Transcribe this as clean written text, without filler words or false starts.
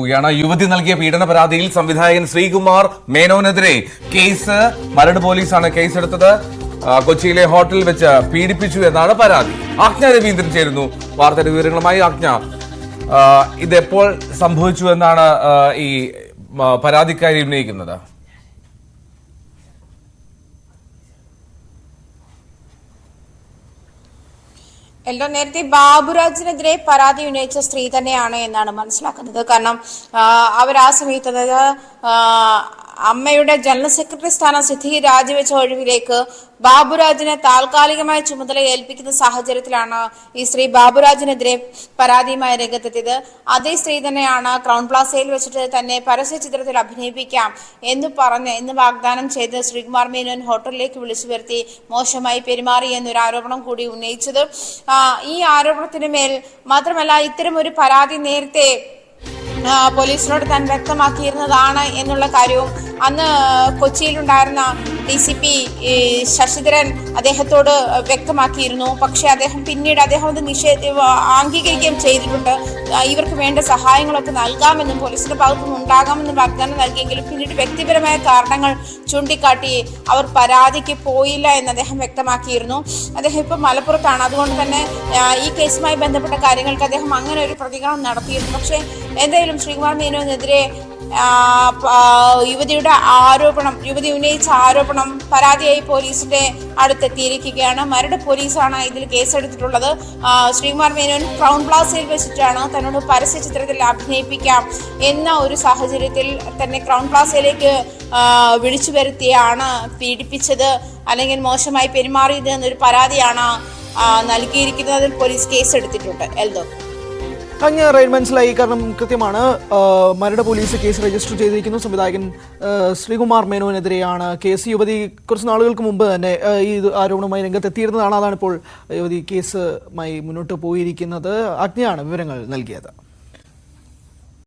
പോവുകയാണ്. യുവതി നൽകിയ പീഡന പരാതിയിൽ സംവിധായകൻ ശ്രീകുമാർ മേനോനെതിരെ കേസ്. മരട് പോലീസാണ് കേസെടുത്തത്. കൊച്ചിയിലെ ഹോട്ടലിൽ വെച്ച് പീഡിപ്പിച്ചു എന്നാണ് പരാതി. ആജ്ഞ രവീന്ദ്രൻ ചേരുന്നു വാർത്തയുടെ വിവരങ്ങളുമായി. ആജ്ഞ, ഇതെപ്പോൾ സംഭവിച്ചു എന്നാണ് ഈ പരാതിക്കാരി ഉന്നയിക്കുന്നത്? നേരത്തെ ബാബുരാജിനെതിരെ പരാതി ഉന്നയിച്ച സ്ത്രീ തന്നെയാണ് എന്നാണ് മനസ്സിലാക്കുന്നത്. കാരണം അവർ ആ സമയത്ത്, അതായത് അമ്മയുടെ ജനറൽ സെക്രട്ടറി സ്ഥാനം സിദ്ധി രാജിവെച്ച ഒഴിവിലേക്ക് ബാബുരാജിനെ താൽക്കാലികമായി ചുമതല ഏൽപ്പിക്കുന്ന സാഹചര്യത്തിലാണ് ഈ സ്ത്രീ ബാബുരാജിനെതിരെ പരാതിയുമായി രംഗത്തെത്തിയത്. അതേ സ്ത്രീ തന്നെയാണ് ക്രൗൺ പ്ലാസയിൽ വെച്ചിട്ട് തന്നെ പരസ്യ ചിത്രത്തിൽ അഭിനയിപ്പിക്കാം എന്ന് വാഗ്ദാനം ചെയ്ത് ശ്രീകുമാർ മേനോൻ ഹോട്ടലിലേക്ക് വിളിച്ചു വരുത്തി മോശമായി പെരുമാറി എന്നൊരു ആരോപണം കൂടി ഉന്നയിച്ചത്. ഈ ആരോപണത്തിന് മേൽ മാത്രമല്ല, ഇത്തരം ഒരു പരാതി നേരത്തെ പോലീസിനോട് താൻ വ്യക്തമാക്കിയിരുന്നതാണ് എന്നുള്ള കാര്യവും അന്ന് കൊച്ചിയിലുണ്ടായിരുന്ന DCP ശശിധരൻ അദ്ദേഹത്തോട് വ്യക്തമാക്കിയിരുന്നു. പക്ഷെ പിന്നീട് അദ്ദേഹം അത് അംഗീകരിക്കുകയും ചെയ്തിട്ടുണ്ട്. ഇവർക്ക് വേണ്ട സഹായങ്ങളൊക്കെ നൽകാമെന്നും പോലീസിന്റെ ഭാഗത്തുനിന്ന് ഉണ്ടാകാമെന്നും വാഗ്ദാനം നൽകിയെങ്കിലും പിന്നീട് വ്യക്തിപരമായ കാരണങ്ങൾ ചൂണ്ടിക്കാട്ടി അവർ പരാതിക്ക് പോയില്ല എന്ന് അദ്ദേഹം വ്യക്തമാക്കിയിരുന്നു. അദ്ദേഹം ഇപ്പം മലപ്പുറത്താണ്. അതുകൊണ്ട് തന്നെ ഈ കേസുമായി ബന്ധപ്പെട്ട കാര്യങ്ങൾക്ക് അദ്ദേഹം അങ്ങനെ ഒരു പ്രതികരണം നടത്തിയിരുന്നു. പക്ഷെ എന്തായാലും ശ്രീകുമാർ മേനോനെതിരെ യുവതി ഉന്നയിച്ച ആരോപണം പരാതിയായി പോലീസിന്റെ അടുത്തെത്തിയിരിക്കുകയാണ്. മരട് പോലീസാണ് ഇതിൽ കേസെടുത്തിട്ടുള്ളത്. ശ്രീകുമാർ മേനോൻ ക്രൗൺ പ്ലാസയിൽ വെച്ചിട്ടാണ് തന്നോട് പരസ്യ ചിത്രത്തിൽ അഭിനയിപ്പിക്കാം എന്ന ഒരു സാഹചര്യത്തിൽ തന്നെ ക്രൗൺ പ്ലാസയിലേക്ക് വിളിച്ചു വരുത്തിയാണ് പീഡിപ്പിച്ചത് അല്ലെങ്കിൽ മോശമായി പെരുമാറിയത് എന്നൊരു പരാതിയാണ് നൽകിയിരിക്കുന്നതിൽ പോലീസ് കേസെടുത്തിട്ടുണ്ട്. എൽദോ അങ്ങ് മനസ്സിലായി. കാരണം കൃത്യമാണ്, മരട് പോലീസ് കേസ് രജിസ്റ്റർ ചെയ്തിരിക്കുന്നു. സംവിധായകൻ ശ്രീകുമാർ മേനോനെതിരെയാണ് കേസ്. യുവതി കുറച്ച് നാളുകൾക്ക് മുമ്പ് തന്നെ ഈ ആരോപണവുമായി രംഗത്തെത്തിയിരുന്നതാണ്. അതാണിപ്പോൾ യുവതി കേസുമായി മുന്നോട്ട് പോയിരിക്കുന്നത്. അജ്ഞയാണ് വിവരങ്ങൾ നൽകിയത്.